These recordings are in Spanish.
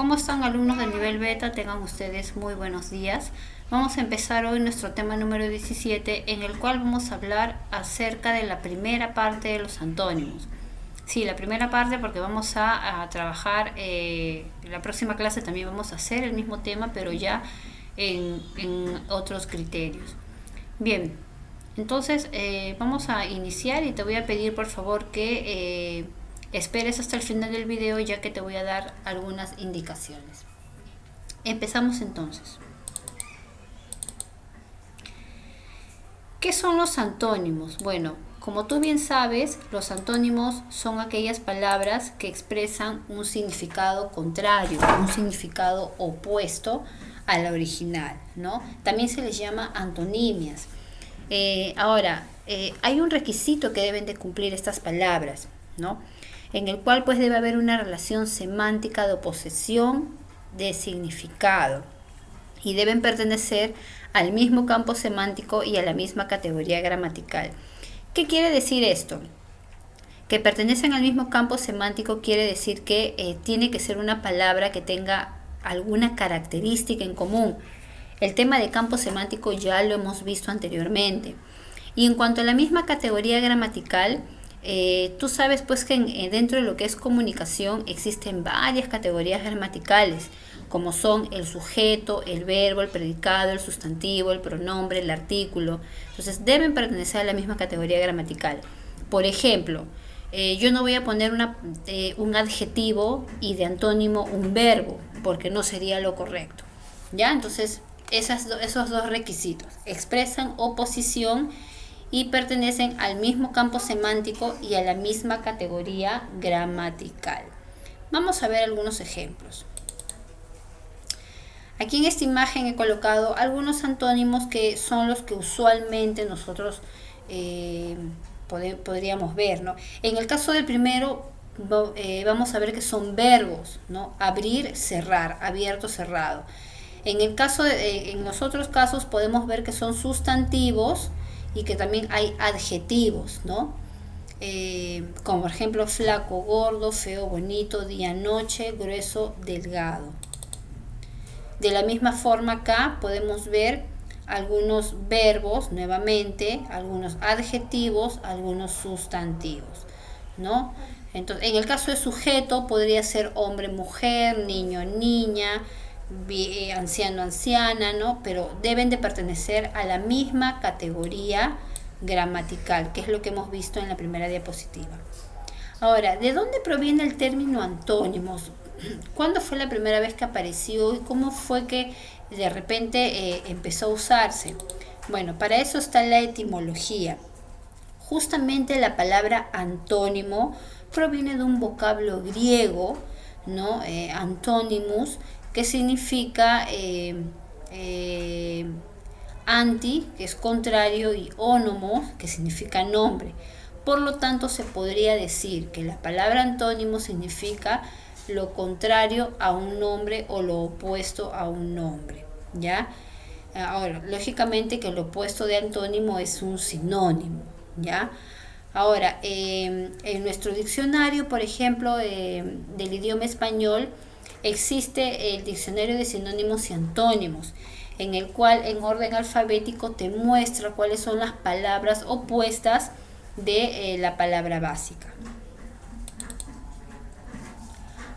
¿Cómo están alumnos de nivel beta? Tengan ustedes muy buenos días. Vamos a empezar hoy nuestro tema número 17, en el cual vamos a hablar acerca de la primera parte de los antónimos. Sí, la primera parte porque vamos a trabajar, en la próxima clase también vamos a hacer el mismo tema, pero ya en otros criterios. Bien, entonces vamos a iniciar y te voy a pedir por favor que esperes hasta el final del video, ya que te voy a dar algunas indicaciones. Empezamos entonces. ¿Qué son los antónimos? Bueno, como tú bien sabes, los antónimos son aquellas palabras que expresan un significado contrario, un significado opuesto a la original, ¿no? También se les llama antonimias. Hay un requisito que deben de cumplir estas palabras, ¿no? En el cual pues debe haber una relación semántica de oposición de significado y deben pertenecer al mismo campo semántico y a la misma categoría gramatical. ¿Qué quiere decir esto? Que pertenecen al mismo campo semántico quiere decir que tiene que ser una palabra que tenga alguna característica en común. El tema de campo semántico ya lo hemos visto anteriormente. Y en cuanto a la misma categoría gramatical, tú sabes pues que dentro de lo que es comunicación existen varias categorías gramaticales, como son el sujeto, el verbo, el predicado, el sustantivo, el pronombre, el artículo. Entonces deben pertenecer a la misma categoría gramatical. Por ejemplo, yo no voy a poner un adjetivo y de antónimo un verbo, porque no sería lo correcto. ¿Ya? Entonces, esos dos requisitos expresan oposición y pertenecen al mismo campo semántico y a la misma categoría gramatical. Vamos a ver algunos ejemplos. Aquí en esta imagen he colocado algunos antónimos que son los que usualmente nosotros podríamos ver, ¿no? En el caso del primero, vamos a ver que son verbos, ¿no? Abrir, cerrar, abierto, cerrado. En los otros casos podemos ver que son sustantivos y que también hay adjetivos, ¿no? Como por ejemplo flaco, gordo, feo, bonito, día, noche, grueso, delgado. De la misma forma acá podemos ver algunos verbos nuevamente, algunos adjetivos, algunos sustantivos, ¿no? Entonces, en el caso de sujeto podría ser hombre, mujer, niño, niña, anciano, anciana, ¿no? Pero deben de pertenecer a la misma categoría gramatical, que es lo que hemos visto en la primera diapositiva. Ahora, ¿de dónde proviene el término antónimos? ¿Cuándo fue la primera vez que apareció y cómo fue que de repente empezó a usarse? Bueno, para eso está la etimología. Justamente la palabra antónimo proviene de un vocablo griego, ¿no? Antonimus, que significa anti, que es contrario, y ónomos, que significa nombre. Por lo tanto, se podría decir que la palabra antónimo significa lo contrario a un nombre o lo opuesto a un nombre, ¿ya? Ahora, lógicamente que lo opuesto de antónimo es un sinónimo, ¿ya? Ahora, en nuestro diccionario, por ejemplo, del idioma español, existe el diccionario de sinónimos y antónimos, en el cual en orden alfabético te muestra cuáles son las palabras opuestas de la palabra básica.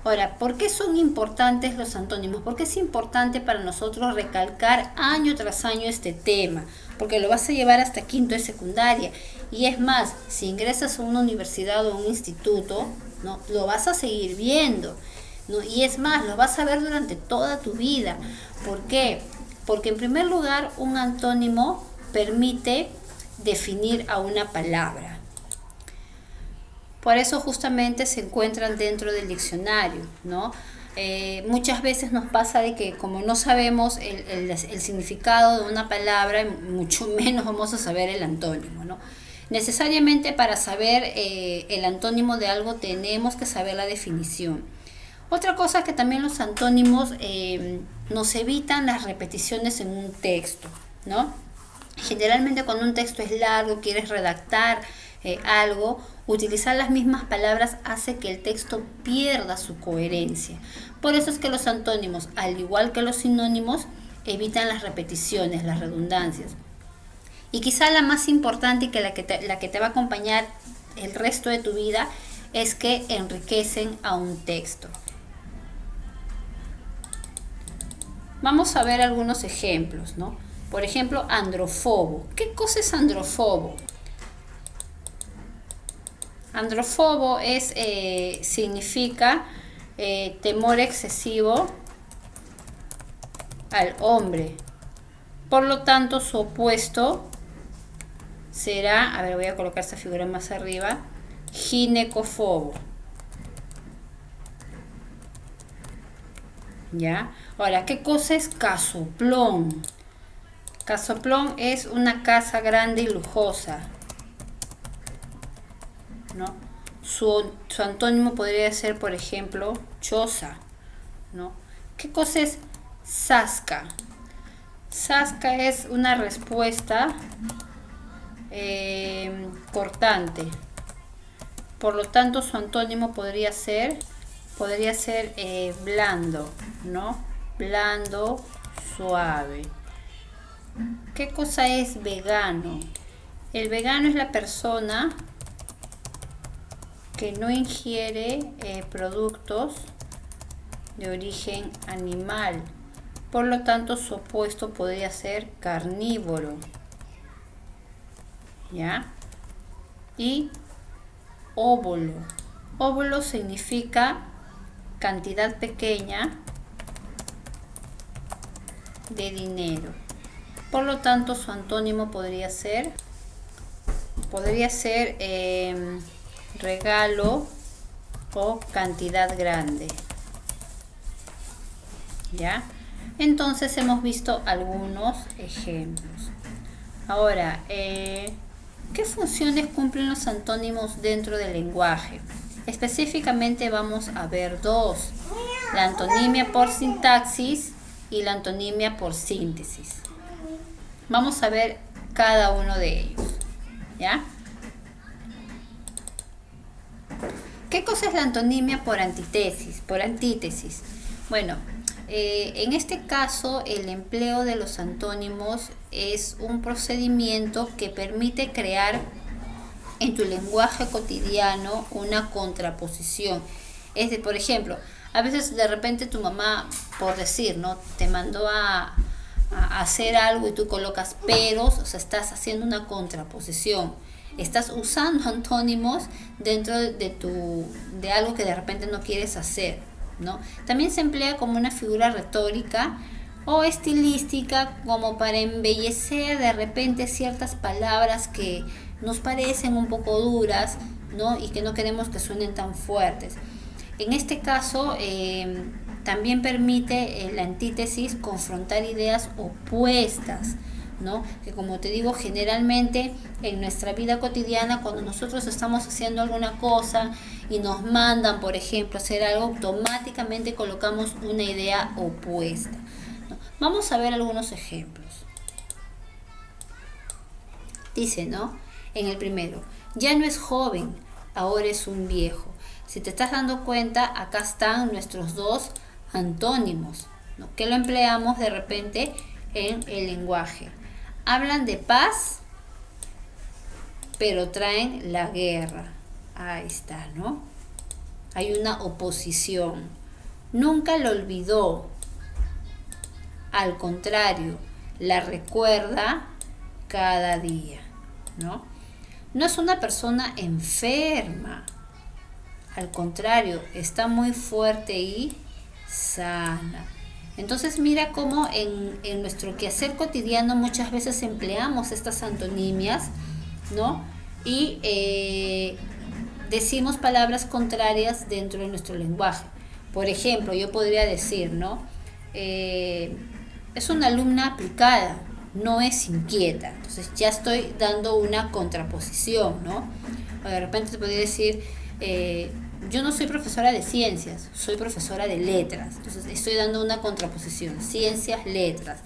Ahora, ¿por qué son importantes los antónimos? ¿Por qué es importante para nosotros recalcar año tras año este tema? Porque lo vas a llevar hasta quinto de secundaria. Y es más, si ingresas a una universidad o a un instituto, ¿no? Lo vas a seguir viendo, ¿no? Y es más, lo vas a ver durante toda tu vida. ¿Por qué? Porque en primer lugar, un antónimo permite definir a una palabra. Por eso justamente se encuentran dentro del diccionario, ¿no? Muchas veces nos pasa de que como no sabemos el significado de una palabra, mucho menos vamos a saber el antónimo, ¿no? Necesariamente para saber el antónimo de algo tenemos que saber la definición. Otra cosa que también los antónimos nos evitan las repeticiones en un texto, ¿no? Generalmente cuando un texto es largo, quieres redactar algo, utilizar las mismas palabras hace que el texto pierda su coherencia. Por eso es que los antónimos, al igual que los sinónimos, evitan las repeticiones, las redundancias. Y quizá la más importante y que la que te va a acompañar el resto de tu vida es que enriquecen a un texto. Vamos a ver algunos ejemplos, ¿no? Por ejemplo, androfobo. ¿Qué cosa es androfobo? Androfobo significa temor excesivo al hombre. Por lo tanto, su opuesto será, a ver, voy a colocar esta figura más arriba, ginecofobo. ¿Ya? Ahora, ¿qué cosa es casoplón? Casoplón es una casa grande y lujosa, ¿no? Su antónimo podría ser, por ejemplo, choza, ¿no? ¿Qué cosa es zasca? Zasca es una respuesta cortante. Por lo tanto, su antónimo podría ser blando, ¿no? Blando, suave. ¿Qué cosa es vegano? El vegano es la persona que no ingiere productos de origen animal. Por lo tanto, su opuesto podría ser carnívoro. ¿Ya? Y óvulo. Óvulo significa cantidad pequeña de dinero. Por lo tanto, su antónimo podría ser regalo o cantidad grande. ¿Ya? Entonces hemos visto algunos ejemplos. Ahora, ¿qué funciones cumplen los antónimos dentro del lenguaje? Específicamente vamos a ver dos: la antonimia por sintaxis y la antonimia por síntesis. Vamos a ver cada uno de ellos, ¿ya? ¿Qué cosa es la antonimia por antítesis? Bueno, en este caso el empleo de los antónimos es un procedimiento que permite crear en tu lenguaje cotidiano una contraposición. Por ejemplo, a veces de repente tu mamá, por decir, ¿no?, te mandó a hacer algo y tú colocas peros, o sea, estás haciendo una contraposición. Estás usando antónimos dentro de algo que de repente no quieres hacer, ¿no? También se emplea como una figura retórica o estilística, como para embellecer de repente ciertas palabras que nos parecen un poco duras, ¿no?, y que no queremos que suenen tan fuertes. En este caso, también permite la antítesis confrontar ideas opuestas, ¿no? Que, como te digo, generalmente en nuestra vida cotidiana, cuando nosotros estamos haciendo alguna cosa y nos mandan, por ejemplo, hacer algo, automáticamente colocamos una idea opuesta, ¿no? Vamos a ver algunos ejemplos. Dice, ¿no?, en el primero: ya no es joven, ahora es un viejo. Si te estás dando cuenta, acá están nuestros dos antónimos, ¿no?, que lo empleamos de repente en el lenguaje. Hablan de paz, pero traen la guerra. Ahí está, ¿no? Hay una oposición. Nunca lo olvidó. Al contrario, la recuerda cada día, ¿no? No es una persona enferma. Al contrario, está muy fuerte y sana. Entonces mira cómo en nuestro quehacer cotidiano muchas veces empleamos estas antonimias, ¿no? Y decimos palabras contrarias dentro de nuestro lenguaje. Por ejemplo, yo podría decir, ¿no?, es una alumna aplicada, no es inquieta. Entonces ya estoy dando una contraposición, ¿no? O de repente te podría decir, yo no soy profesora de ciencias, soy profesora de letras. Entonces estoy dando una contraposición: ciencias, letras,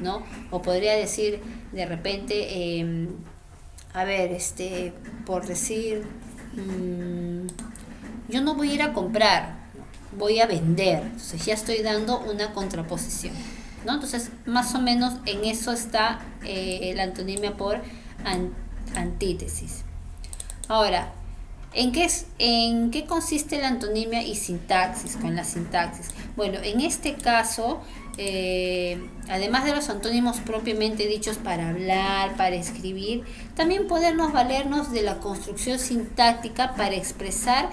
¿no? O podría decir de repente, a ver, por decir, yo no voy a ir a comprar, voy a vender. Entonces ya estoy dando una contraposición, ¿no? Entonces, más o menos en eso está la antonimia por antítesis. Ahora, ¿en qué consiste la antonimia y sintaxis, con la sintaxis? Bueno, en este caso, además de los antónimos propiamente dichos para hablar, para escribir, también podernos valernos de la construcción sintáctica para expresar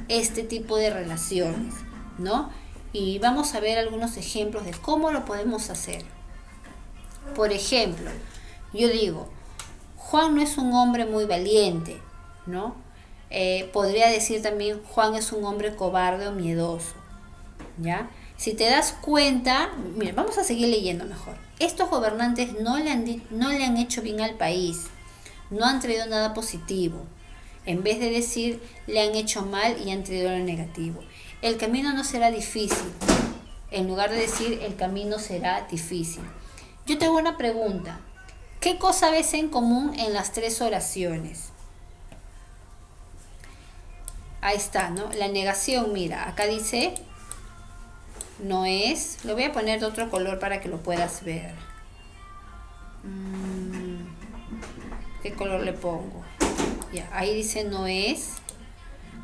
este tipo de relaciones, ¿no? Y vamos a ver algunos ejemplos de cómo lo podemos hacer. Por ejemplo, yo digo, Juan no es un hombre muy valiente, ¿no? Podría decir también, Juan es un hombre cobarde o miedoso, ¿ya? Si te das cuenta, mira, vamos a seguir leyendo mejor. Estos gobernantes no le han hecho bien al país, no han traído nada positivo. En vez de decir, le han hecho mal y han traído lo negativo. El camino no será difícil. En lugar de decir, el camino será difícil. Yo te hago una pregunta. ¿Qué cosa ves en común en las tres oraciones? Ahí está, ¿no? La negación, mira, acá dice, no es. Lo voy a poner de otro color para que lo puedas ver. ¿Qué color le pongo? Ya, ahí dice no es.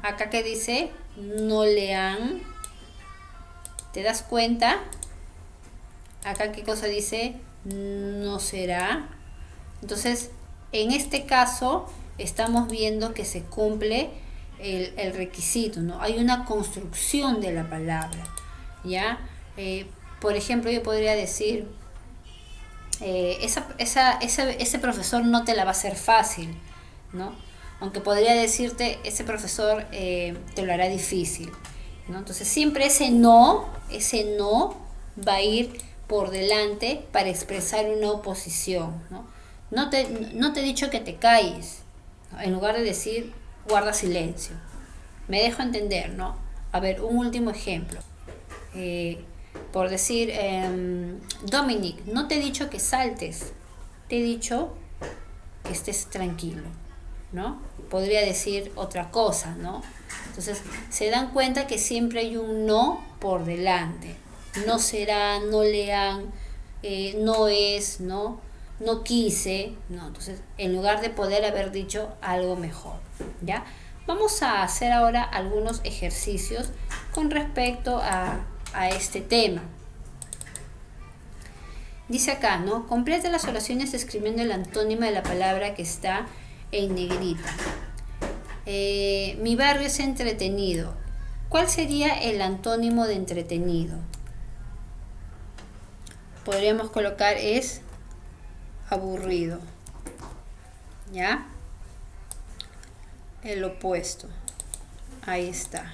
Acá que dice no le han. ¿Te das cuenta? Acá qué cosa dice no será. Entonces, en este caso, estamos viendo que se cumple el requisito, ¿no? Hay una construcción de la palabra, ¿ya? Por ejemplo, yo podría decir, ese profesor no te la va a hacer fácil, ¿no? Aunque podría decirte, ese profesor te lo hará difícil, ¿no? Entonces, siempre ese no va a ir por delante para expresar una oposición, ¿no? No te he dicho que te calles, ¿no? En lugar de decir guarda silencio. Me dejo entender, ¿no? A ver, un último ejemplo. Por decir, Dominic, no te he dicho que saltes, te he dicho que estés tranquilo, ¿no? Podría decir otra cosa, ¿no? Entonces, se dan cuenta que siempre hay un no por delante. No será, no le han, no es, ¿no? No quise, ¿no? Entonces, en lugar de poder haber dicho algo mejor, ¿ya? Vamos a hacer ahora algunos ejercicios con respecto a este tema. Dice acá, ¿no? Completa las oraciones escribiendo el antónimo de la palabra que está en negrita. Mi barrio es entretenido. ¿Cuál sería el antónimo de entretenido? Podríamos colocar es aburrido, ¿ya? El opuesto. Ahí está.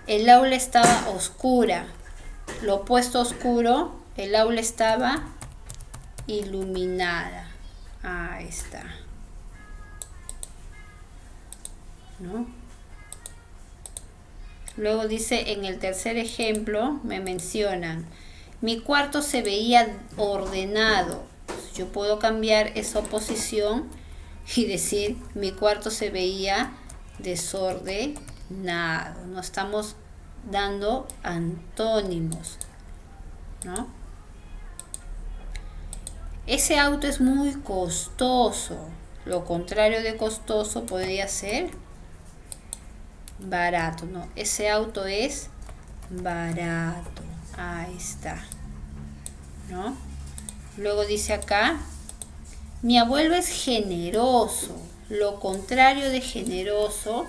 El aula estaba oscura. Lo opuesto a oscuro, el aula estaba iluminada. Ahí está, ¿no? Luego dice, en el tercer ejemplo, me mencionan, mi cuarto se veía ordenado. Yo puedo cambiar esa oposición y decir, mi cuarto se veía desordenado. No estamos dando antónimos, ¿no? Ese auto es muy costoso. Lo contrario de costoso podría ser barato, ¿no? Ese auto es barato. Ahí está, ¿no? Luego dice acá, mi abuelo es generoso. Lo contrario de generoso,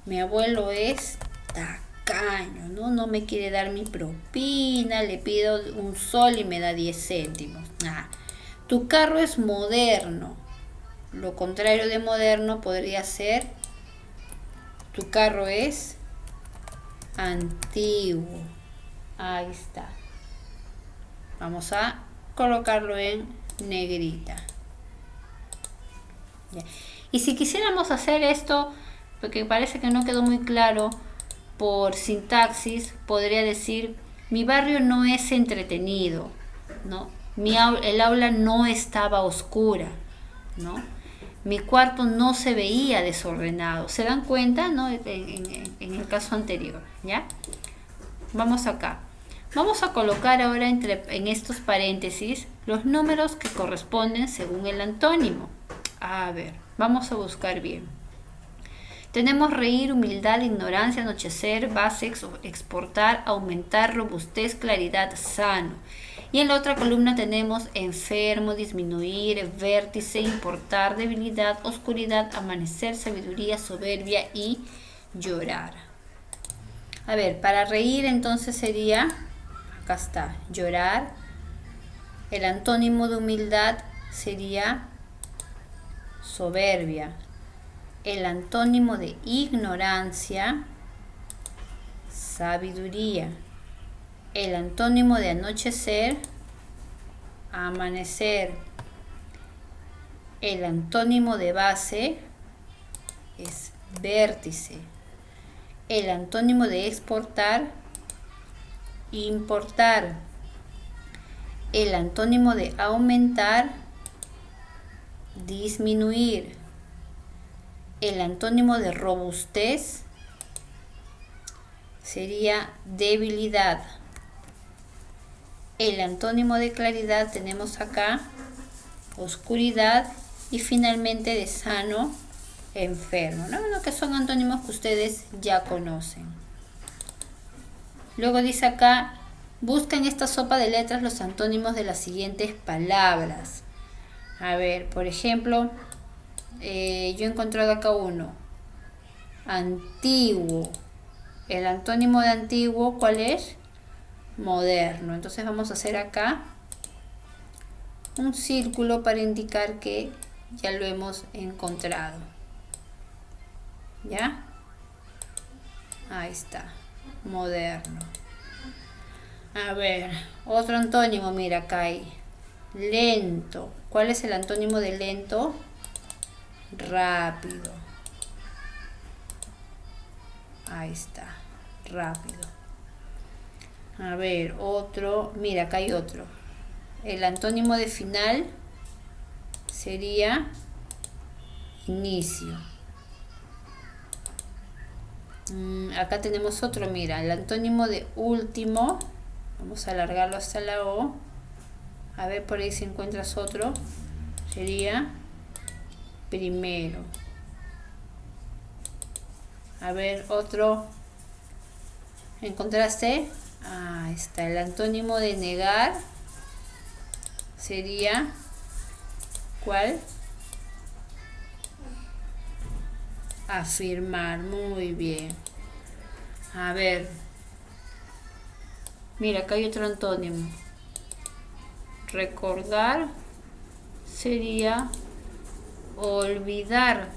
mi abuelo es tacaño, ¿no? No me quiere dar mi propina, le pido un sol y me da 10 céntimos. Tu carro es moderno. Lo contrario de moderno podría ser, tu carro es antiguo. Ahí está. Vamos a colocarlo en negrita. Ya. Y si quisiéramos hacer esto, porque parece que no quedó muy claro, por sintaxis, podría decir, mi barrio no es entretenido, ¿no? El aula no estaba oscura, ¿no? Mi cuarto no se veía desordenado. ¿Se dan cuenta, no? En el caso anterior, ¿ya? Vamos acá. Vamos a colocar ahora en estos paréntesis los números que corresponden según el antónimo. A ver, vamos a buscar bien. Tenemos reír, humildad, ignorancia, anochecer, base, exportar, aumentar, robustez, claridad, sano. Y en la otra columna tenemos enfermo, disminuir, vértice, importar, debilidad, oscuridad, amanecer, sabiduría, soberbia y llorar. A ver, para reír entonces sería, acá está, llorar. El antónimo de humildad sería soberbia. El antónimo de ignorancia, sabiduría. El antónimo de anochecer, amanecer. El antónimo de base es vértice. El antónimo de exportar, importar. El antónimo de aumentar, disminuir. El antónimo de robustez sería debilidad. El antónimo de claridad tenemos acá oscuridad y finalmente de sano, enfermo, ¿no? Bueno, que son antónimos que ustedes ya conocen. Luego dice acá, busca en esta sopa de letras los antónimos de las siguientes palabras. A ver, por ejemplo, yo he encontrado acá uno. Antiguo. El antónimo de antiguo, ¿cuál es? Moderno. Entonces vamos a hacer acá un círculo para indicar que ya lo hemos encontrado. ¿Ya? Ahí está. Moderno. A ver, otro antónimo, mira acá hay. Lento. ¿Cuál es el antónimo de lento? Rápido. Ahí está, rápido. A ver, otro, mira, acá hay otro. El antónimo de final sería inicio. Acá tenemos otro, mira, el antónimo de último. Vamos a alargarlo hasta la O. A ver por ahí si encuentras otro. Sería primero. A ver, otro. ¿Encontraste? Ahí está. El antónimo de negar sería ¿cuál? Afirmar. Muy bien. A ver. Mira, acá hay otro antónimo. Recordar sería olvidar.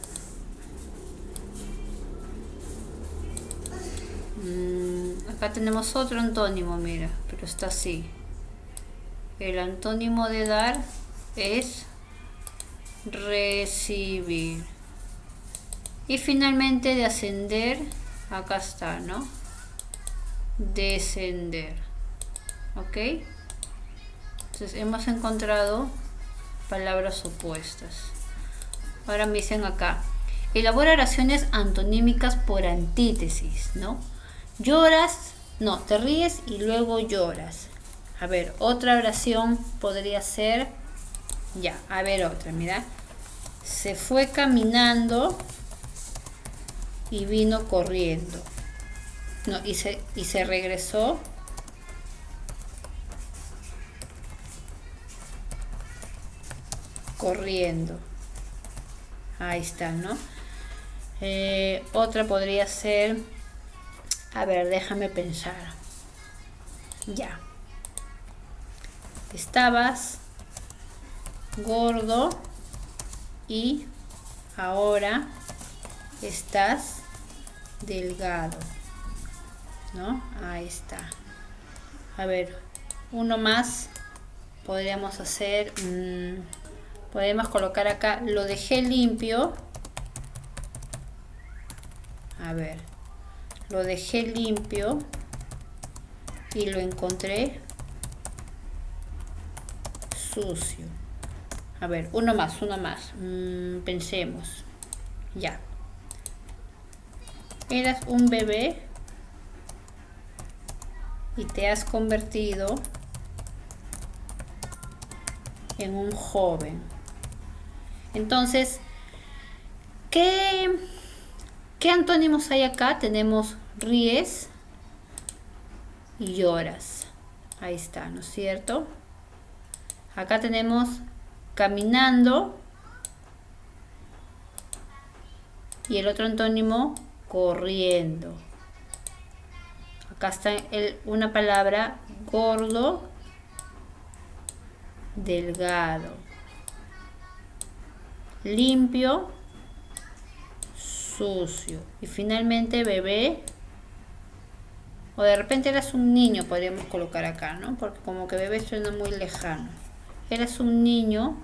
Acá tenemos otro antónimo, mira, pero está así. El antónimo de dar es recibir. Y finalmente de ascender, acá está, ¿no? Descender. ¿Ok? Entonces hemos encontrado palabras opuestas. Ahora me dicen acá, elabora oraciones antonímicas por antítesis, ¿no? Lloras, no, te ríes y luego lloras. A ver, otra oración podría ser, ya, a ver otra, mira. Se fue caminando y vino corriendo. No, y se regresó corriendo. Ahí está, ¿no? Otra podría ser, a ver, déjame pensar. Ya. Estabas gordo y ahora estás delgado, ¿no? Ahí está. A ver, uno más podríamos hacer, podemos colocar acá, lo dejé limpio. A ver, lo dejé limpio y lo encontré sucio. A ver, uno más. Pensemos. Ya. Eras un bebé y te has convertido en un joven. Entonces, ¿qué antónimos hay acá? Tenemos ríes y lloras. Ahí está, ¿no es cierto? Acá tenemos caminando y el otro antónimo corriendo. Acá está una palabra gordo, delgado, limpio, sucio. Y finalmente bebé, o de repente eras un niño, podríamos colocar acá, ¿no? Porque como que bebé suena muy lejano. Eras un niño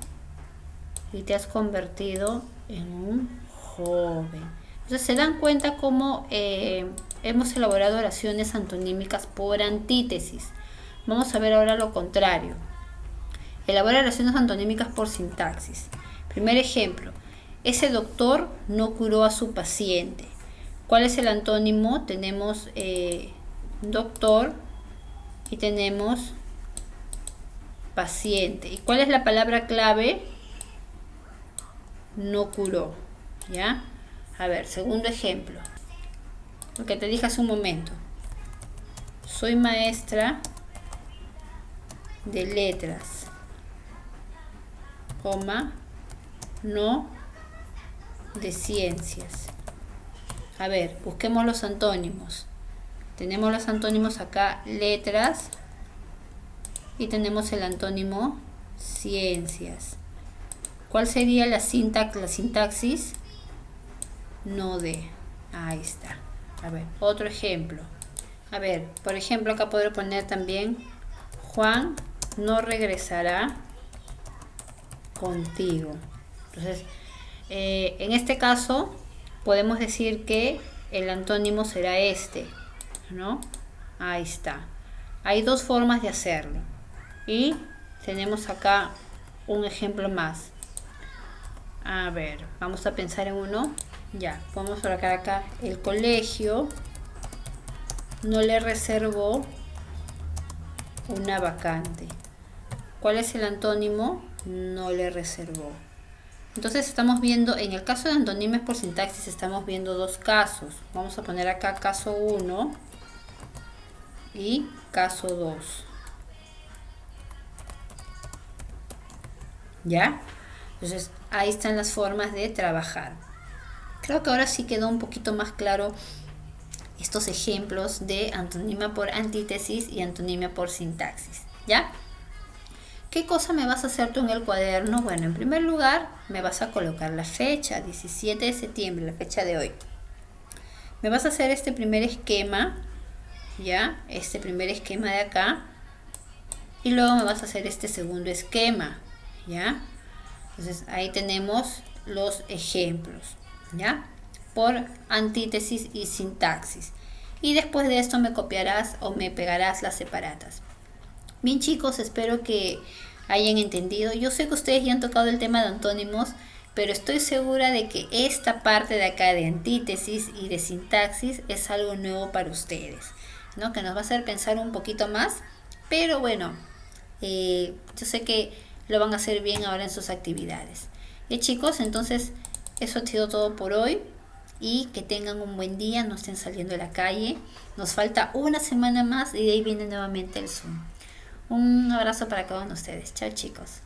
y te has convertido en un joven. Entonces se dan cuenta cómo hemos elaborado oraciones antonímicas por antítesis. Vamos a ver ahora lo contrario. Elabora oraciones antonímicas por sintaxis. Primer ejemplo. Ese doctor no curó a su paciente. ¿Cuál es el antónimo? Tenemos doctor y tenemos paciente. ¿Y cuál es la palabra clave? No curó. ¿Ya? A ver, segundo ejemplo. Lo que te dije hace un momento. Soy maestra de letras, coma, no de ciencias. A ver, busquemos los antónimos. Tenemos los antónimos acá, letras, y tenemos el antónimo ciencias. ¿Cuál sería la sintaxis? No de. Ahí está. A ver, otro ejemplo. A ver, por ejemplo, acá podré poner también Juan no regresará contigo. Entonces, en este caso, podemos decir que el antónimo será este, ¿no? Ahí está. Hay dos formas de hacerlo. Y tenemos acá un ejemplo más. A ver, vamos a pensar en uno. Ya, vamos a colocar acá. El colegio no le reservó una vacante. ¿Cuál es el antónimo? No le reservó. Entonces estamos viendo, en el caso de antónimos por sintaxis, estamos viendo dos casos. Vamos a poner acá caso 1 y caso 2. ¿Ya? Entonces ahí están las formas de trabajar. Creo que ahora sí quedó un poquito más claro estos ejemplos de antonimia por antítesis y antonimia por sintaxis. ¿Ya? ¿Qué cosa me vas a hacer tú en el cuaderno? Bueno, en primer lugar me vas a colocar la fecha, 17 de septiembre, la fecha de hoy. Me vas a hacer este primer esquema, ¿ya? Este primer esquema de acá. Y luego me vas a hacer este segundo esquema, ¿ya? Entonces ahí tenemos los ejemplos, ¿ya? Por antítesis y sintaxis. Y después de esto me copiarás o me pegarás las separatas. Bien, chicos, espero que hayan entendido. Yo sé que ustedes ya han tocado el tema de antónimos, pero estoy segura de que esta parte de acá de antítesis y de sintaxis es algo nuevo para ustedes, ¿no? Que nos va a hacer pensar un poquito más, pero bueno, yo sé que lo van a hacer bien ahora en sus actividades. Chicos, entonces eso ha sido todo por hoy. Y que tengan un buen día, no estén saliendo de la calle. Nos falta una semana más y de ahí viene nuevamente el Zoom. Un abrazo para cada uno de ustedes. Chao, chicos.